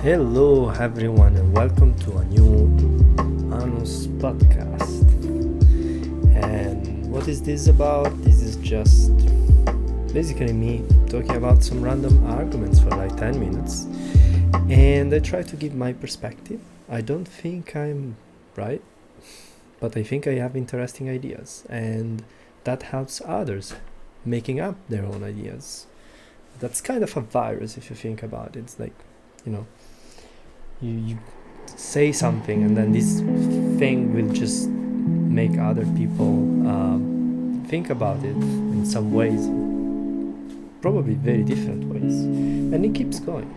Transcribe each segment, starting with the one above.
Hello everyone and welcome to a new Manu's podcast. And what is this about? This is just basically me talking about some random arguments for like 10 minutes. And I try to give my perspective. I don't think I'm right, but I think I have interesting ideas, and that helps others making up their own ideas. That's kind of a virus if you think about it. It's like, you say something and then this thing will just make other people think about it in some ways, probably very different ways, and it keeps going.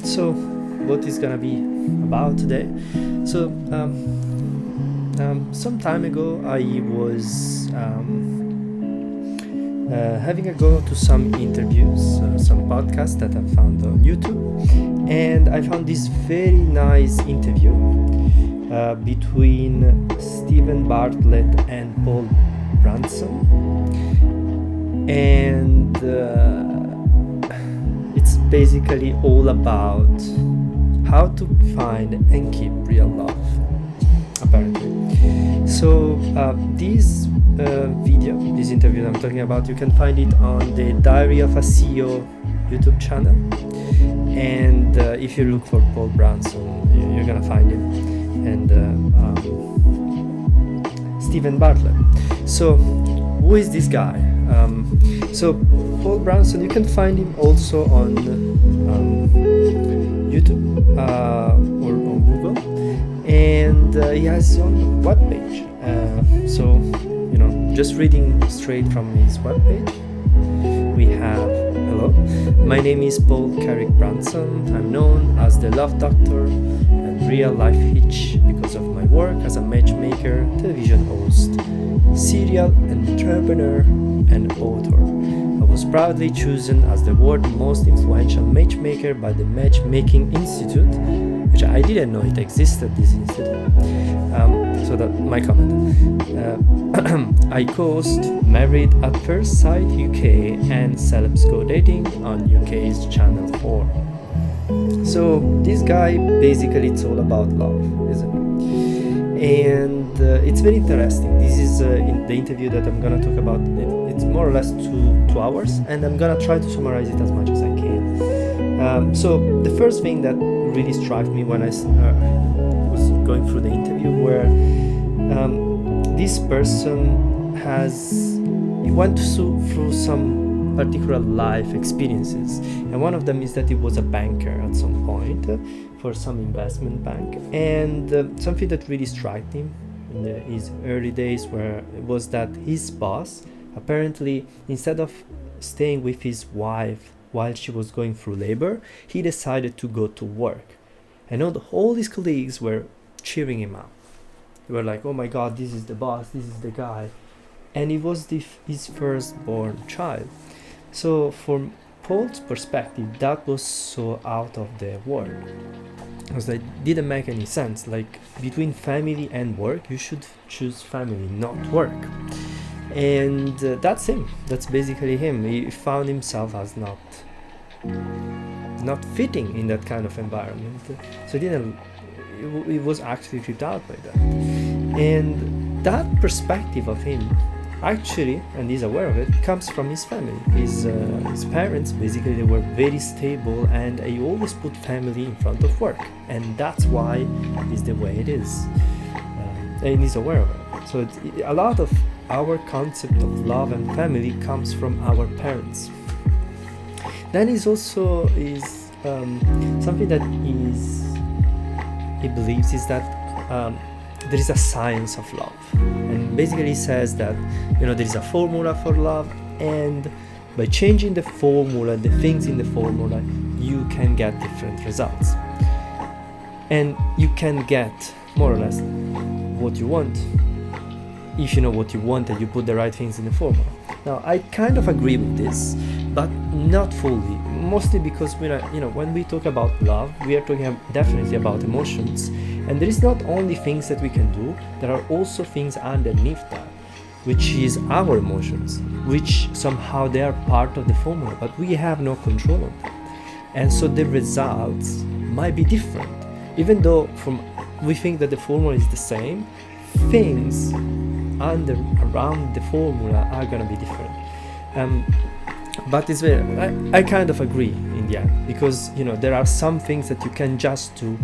So what is gonna be about today? So some time ago I was having a go to some interviews, some podcasts that I found on YouTube, and I found this very nice interview between Stephen Bartlett and Paul Brunson, and it's basically all about how to find and keep real love, apparently. So this interview that I'm talking about, you can find it on the Diary of a CEO YouTube channel, and if you look for Paul Brunson, you're gonna find him, and Stephen Bartlett. So who is this guy? So Paul Brunson, you can find him also on YouTube or on Google, and he has his own webpage. So just reading straight from his webpage, we have: hello, my name is Paul Carrick Brunson. I'm known as the Love Doctor and Real Life Hitch because of my work as a matchmaker, television host, serial entrepreneur, and author. I was proudly chosen as the world's most influential matchmaker by the Matchmaking Institute, which I didn't know it existed, this institute. So that my comment. I host Married at First Sight UK and Celebs Go Dating on UK's Channel 4. So this guy, basically it's all about love, isn't it? And it's very interesting. This is in the interview that I'm gonna talk about. It's more or less two hours, and I'm gonna try to summarize it as much as I can. So the first thing that really struck me when I was going through the interview, where this person he went through some particular life experiences, and one of them is that he was a banker at some point for some investment bank, and something that really struck him in his early days was that his boss, apparently, instead of staying with his wife while she was going through labor, he decided to go to work, and all his colleagues were cheering him up. They were like, oh my god, this is the boss, this is the guy. And it was his firstborn child. So from Paul's perspective, that was so out of the world, because it didn't make any sense. Like, between family and work, you should choose family, not work. And that's him. That's basically him. He found himself as not fitting in that kind of environment. So he was actually creeped out by that. And that perspective of him, actually, and he's aware of it, comes from his family. His parents, basically, they were very stable, and he always put family in front of work, and that's why it's the way it is. And he's aware of it. So a lot of our concept of love and family comes from our parents. Then is also something that he believes is that there is a science of love, and basically says that there is a formula for love, and by changing the formula, the things in the formula, you can get different results, and you can get more or less what you want if you know what you want and you put the right things in the formula. Now, I kind of agree with this, but not fully, mostly because when we talk about love, we are talking definitely about emotions, and there is not only things that we can do, there are also things underneath that, which is our emotions, which somehow they are part of the formula, but we have no control on them. and so the results might be different. Even though we think that the formula is the same, things around the formula are gonna be different. But it's very, I kind of agree in the end, because there are some things that you can just do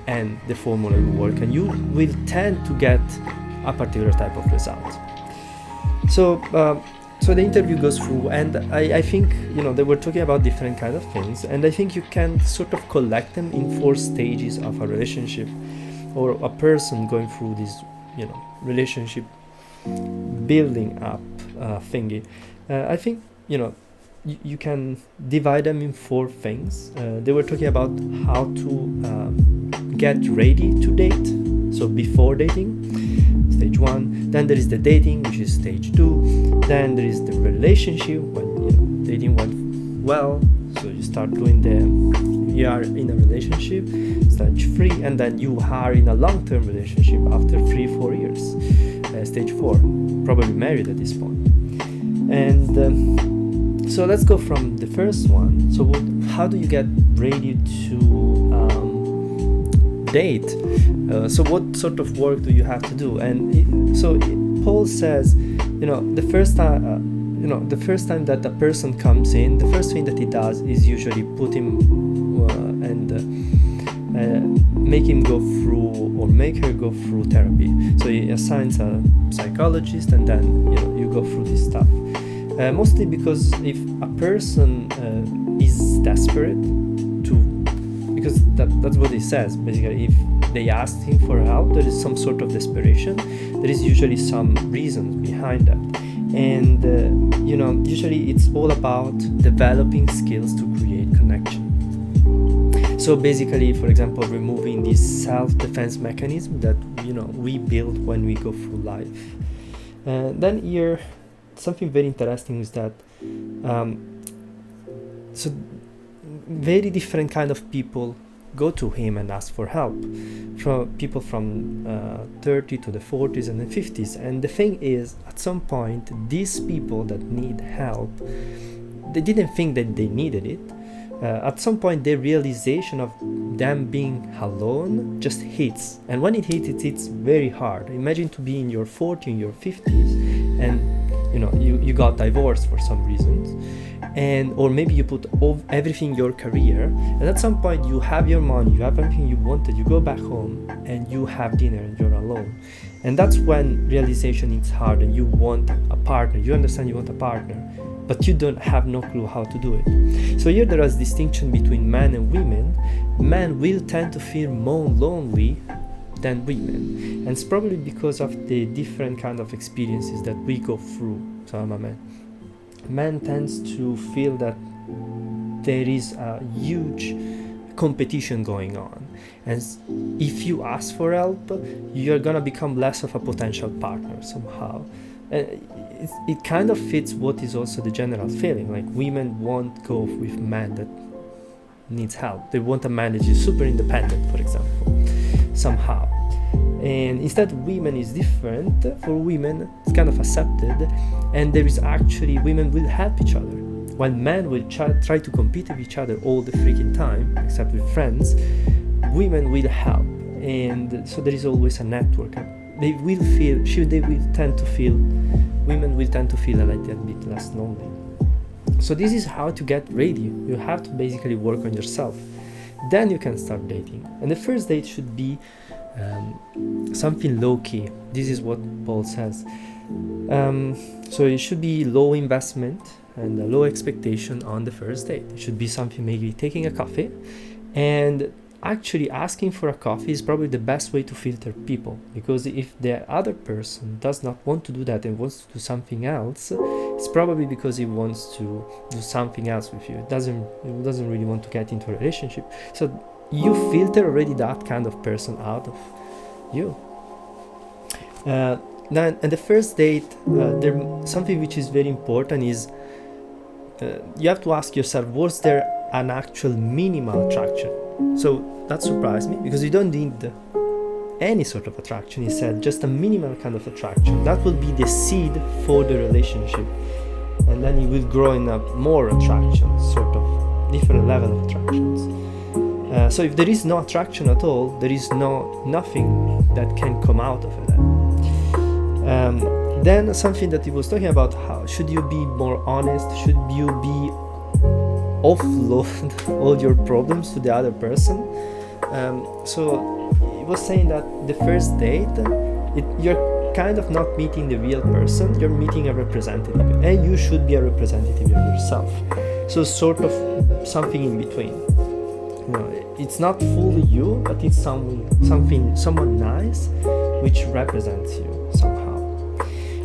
and the formula will work, and you will tend to get a particular type of result. So the interview goes through, and I think they were talking about different kind of things, and I think you can sort of collect them in 4 stages of a relationship, or a person going through this relationship building up thingy. I think you can divide them in 4 things. They were talking about how to get ready to date, so before dating, stage 1. Then there is the dating, which is stage 2. Then there is the relationship, when dating went well, so you start doing you are in a relationship, stage 3, and then you are in a long-term relationship after 3-4 years, stage 4, probably married at this point. And so let's go from the first one. So how do you get ready to date? So what sort of work do you have to do? And Paul says, the first time that a person comes in, the first thing that he does is usually put him and make him go through, or make her go through therapy. So he assigns a psychologist, and then you go through this stuff. Mostly because if a person is desperate because that's what he says, basically. If they ask him for help, there is some sort of desperation. There is usually some reasons behind that. And usually it's all about developing skills to create connection. So basically, for example, removing this self-defense mechanism that we build when we go through life. Then here, something very interesting is that so very different kind of people go to him and ask for help, from people from 30 to the 40s and the 50s. And the thing is, at some point, these people that need help, they didn't think that they needed it. At some point, the realization of them being alone just hits, and when it hits very hard. Imagine to be in your 40s, in your 50s, and you got divorced for some reasons, or maybe you put everything in your career, and at some point you have your money, you have everything you wanted, you go back home and you have dinner and you're alone. And that's when realization hits hard, and you want a partner. You understand you want a partner, but you don't have no clue how to do it. So here there is distinction between men and women. Men will tend to feel more lonely than women, and it's probably because of the different kind of experiences that we go through. So I'm a man. Man tends to feel that there is a huge competition going on, and if you ask for help, you're gonna become less of a potential partner somehow. It kind of fits what is also the general feeling, like women won't go with men that needs help. They want a man that is super independent, for example, somehow. And instead, women is different. For women, it's kind of accepted, and there is actually, women will help each other, while men will try to compete with each other all the freaking time, except with friends. Women will help, and so there is always a network. Women will tend to feel a little bit less lonely. So this is how to get ready. You have to basically work on yourself. Then you can start dating, and the first date should be something low-key. This is what Paul says. So it should be low investment and a low expectation on the first date. It should be something, maybe taking a coffee, and actually asking for a coffee is probably the best way to filter people, because if the other person does not want to do that and wants to do something else, it's probably because he wants to do something else with you. He doesn't really want to get into a relationship. So you filter already that kind of person out of you. Then at the first date, something which is very important is you have to ask yourself, was there an actual minimal attraction? So that surprised me, because you don't need any sort of attraction. He said just a minimal kind of attraction. That will be the seed for the relationship, and then it will grow in a more attraction, sort of different level of attractions. So if there is no attraction at all, there is nothing that can come out of it. Then something that he was talking about, how should you be more honest, should you be offload all your problems to the other person. So he was saying that the first date, you're kind of not meeting the real person, you're meeting a representative, and you should be a representative of yourself. So sort of something in between. You know, it's not fully you, but it's someone nice which represents you somehow.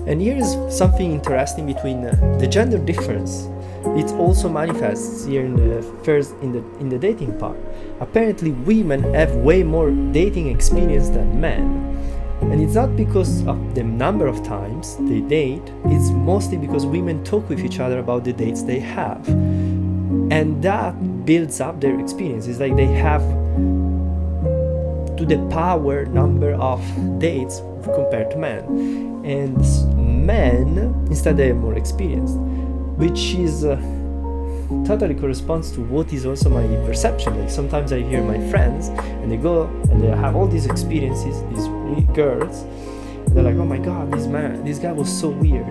And here is something interesting between the gender difference. It also manifests here in the dating part. Apparently women have way more dating experience than men. And it's not because of the number of times they date, it's mostly because women talk with each other about the dates they have. And that builds up their experience. It's like they have to the power number of dates compared to men. And men, instead, they are more experienced, which is totally corresponds to what is also my perception. Like sometimes I hear my friends and they go and they have all these experiences, these girls, and they're like, oh my god, this guy was so weird.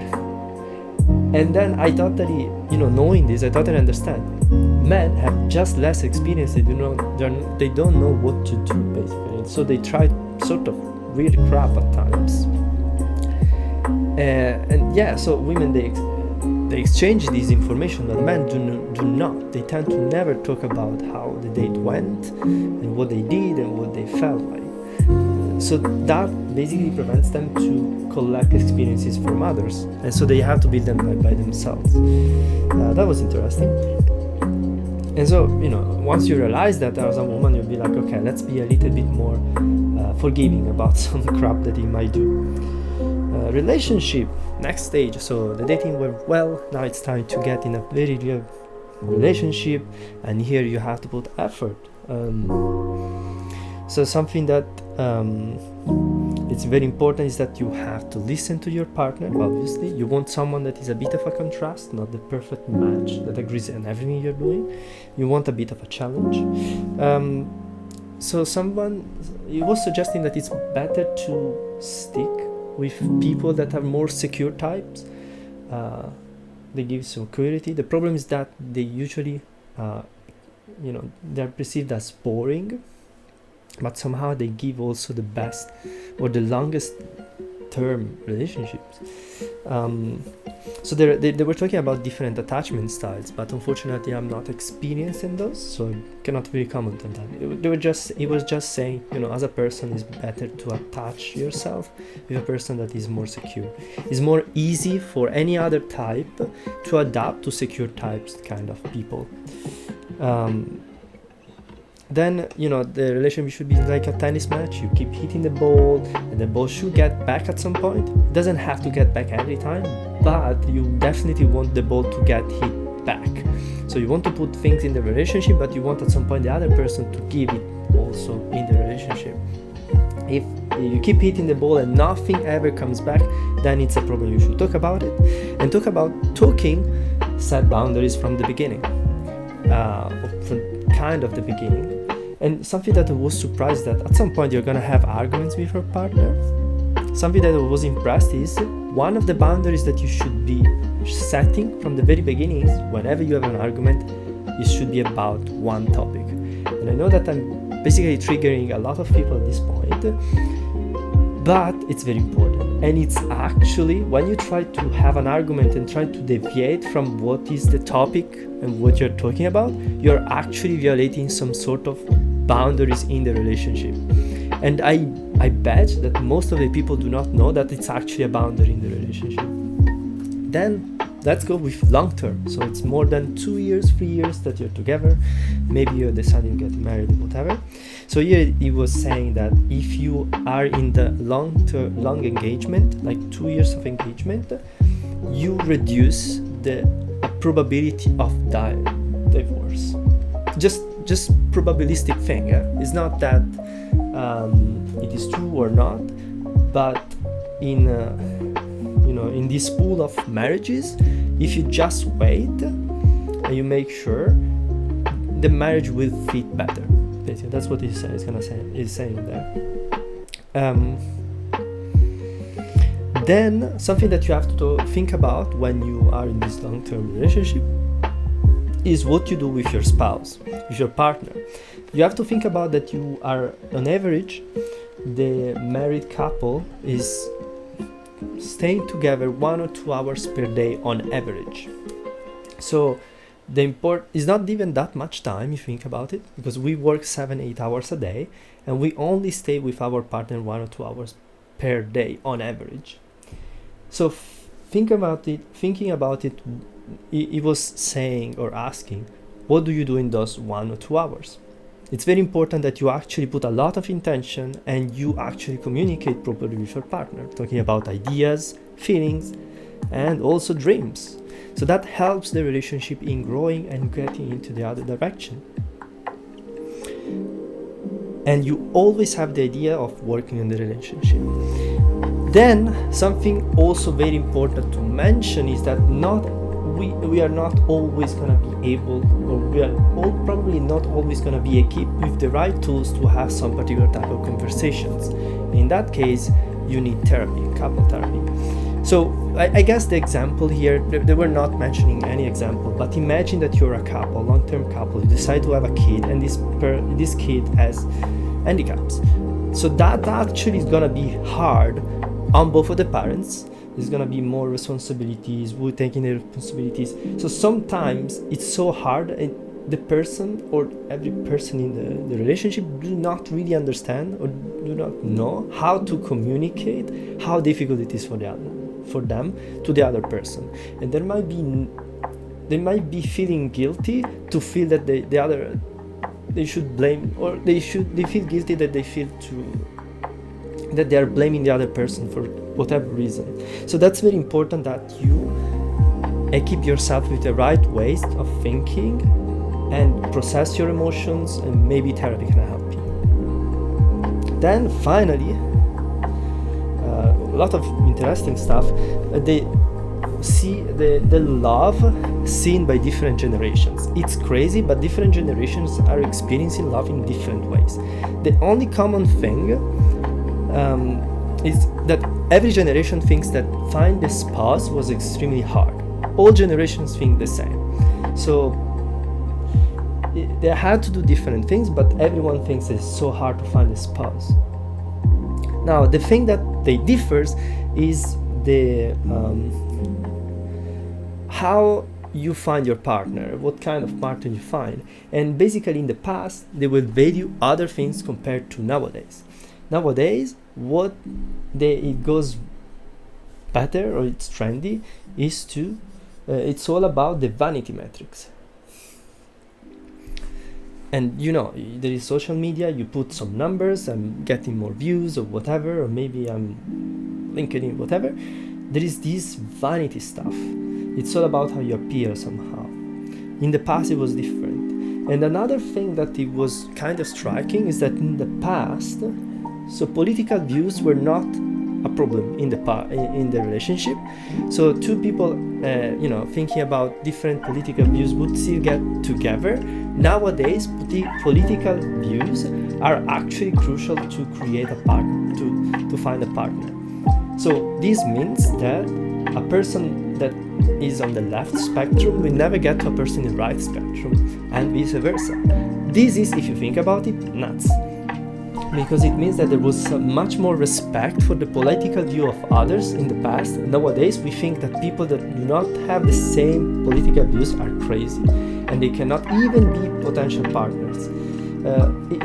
And then I totally, knowing this, I totally understand. Men have just less experience. They don't know what to do basically, so they try sort of weird crap at times. And yeah, so women they exchange this information that men do not. They tend to never talk about how the date went and what they did and what they felt like. So that basically prevents them to collect experiences from others, and so they have to build them by themselves. That was interesting. And so, once you realize that as a woman, you'll be like, okay, let's be a little bit more forgiving about some crap that he might do. Relationship, next stage. So the dating went well, now it's time to get in a very real relationship, and here you have to put effort. So something that it's very important is that you have to listen to your partner. Obviously, you want someone that is a bit of a contrast, not the perfect match that agrees on everything you're doing. You want a bit of a challenge. So he was suggesting that it's better to stick with people that are more secure types. They give security. The problem is that they usually they're perceived as boring, but somehow they give also the best or the longest term relationships. So they were talking about different attachment styles, but unfortunately I'm not experienced in those, so I cannot really comment on that. He was just saying, as a person, it's better to attach yourself with a person that is more secure. It's more easy for any other type to adapt to secure types kind of people. Then, the relationship should be like a tennis match. You keep hitting the ball, and the ball should get back at some point. It doesn't have to get back every time, but you definitely want the ball to get hit back. So you want to put things in the relationship, but you want at some point the other person to give it also in the relationship. If you keep hitting the ball and nothing ever comes back, then it's a problem. You should talk about it, and set boundaries from the beginning, from kind of the beginning. And something that I was surprised that at some point you're gonna have arguments with your partner. Something that I was impressed is one of the boundaries that you should be setting from the very beginning is whenever you have an argument, it should be about one topic. And I know that I'm basically triggering a lot of people at this point, but it's very important. And it's actually when you try to have an argument and try to deviate from what is the topic and what you're talking about, you're actually violating some sort of boundaries in the relationship. And I bet that most of the people do not know that it's actually a boundary in the relationship. Then let's go with long term. So it's more than 2 years, 3 years that you're together. Maybe you're deciding to get married or whatever. So here he was saying that if you are in the long engagement, like 2 years of engagement, you reduce the probability of divorce. Just probabilistic thing. It's not that it is true or not, but in this pool of marriages, if you just wait and you make sure, the marriage will fit better. Basically, that's what he's saying there. Then something that you have to think about when you are in this long-term relationship is what you do with your spouse, with your partner. You have to think about that you are, on average, the married couple is staying together 1 or 2 hours per day on average. So the import is not even that much time if you think about it, because we work 7-8 hours a day and we only stay with our partner 1 or 2 hours per day on average. So thinking about it, he was saying or asking, what do you do in those 1 or 2 hours? It's very important that you actually put a lot of intention and you actually communicate properly with your partner, talking about ideas, feelings, and also dreams. So that helps the relationship in growing and getting into the other direction. And you always have the idea of working in the relationship. Then something also very important to mention is that we are not always going to be able, or we are probably not always going to be equipped with the right tools to have some particular type of conversations. In that case, you need therapy, couple therapy. So I guess the example here, they were not mentioning any example, but imagine that you're a couple, long-term couple, you decide to have a kid, and this kid has handicaps. So that actually is going to be hard on both of the parents. There's going to be more responsibilities, we're taking the responsibilities. So sometimes it's so hard, and the person or every person in the relationship do not really understand or do not know how to communicate how difficult it is for them to the other person. And they might be feeling guilty to feel that they should blame, or they feel guilty that that they are blaming the other person for whatever reason. So that's very important that you equip yourself with the right ways of thinking and process your emotions, and maybe therapy can help you. Then finally, a lot of interesting stuff. They see the love seen by different generations. It's crazy, but different generations are experiencing love in different ways. The only common thing is that every generation thinks that find a spouse was extremely hard. All generations think the same. So they had to do different things, but everyone thinks it's so hard to find a spouse. Now, the thing that they differs is the how you find your partner, what kind of partner you find. And basically in the past, they will value other things compared to nowadays. Nowadays, it goes better, or it's trendy, is it's all about the vanity metrics. And there is social media, you put some numbers, I'm getting more views or whatever, or maybe I'm LinkedIn, whatever. There is this vanity stuff. It's all about how you appear somehow. In the past it was different. And another thing that it was kind of striking is that in the past, so political views were not a problem in the relationship. So two people, thinking about different political views would still get together. Nowadays, political views are actually crucial to create a partner, to find a partner. So this means that a person that is on the left spectrum will never get to a person in the right spectrum, and vice versa. This is, if you think about it, nuts. Because it means that there was much more respect for the political view of others in the past. Nowadays, we think that people that do not have the same political views are crazy, and they cannot even be potential partners.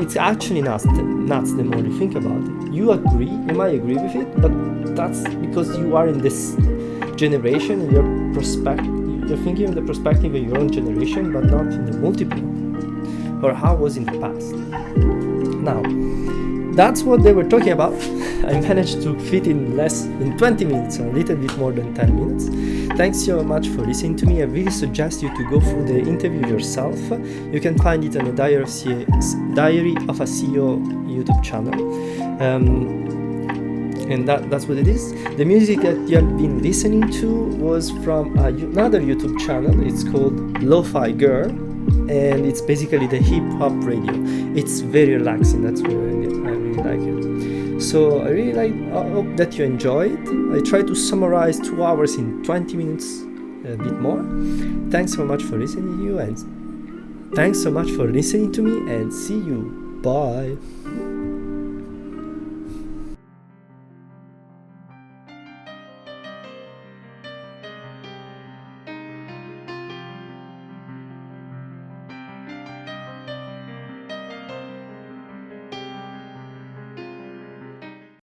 It's actually nuts the more you think about it. You might agree with it, but that's because you are in this generation, and you're thinking of the perspective of your own generation, but not in the multiple, or how it was in the past. Now, that's what they were talking about. I managed to fit in less than 20 minutes, or a little bit more than 10 minutes. Thanks so much for listening to me. I really suggest you to go through the interview yourself. You can find it on the Diary of a CEO YouTube channel. And that's what it is. The music that you have been listening to was from another YouTube channel. It's called Lo-Fi Girl. and it's basically the hip-hop radio. It's very relaxing. That's why I really like it. So I hope that you enjoy it. I try to summarize 2 hours in 20 minutes, a bit more. Thanks so much for listening to me, and see you. Bye.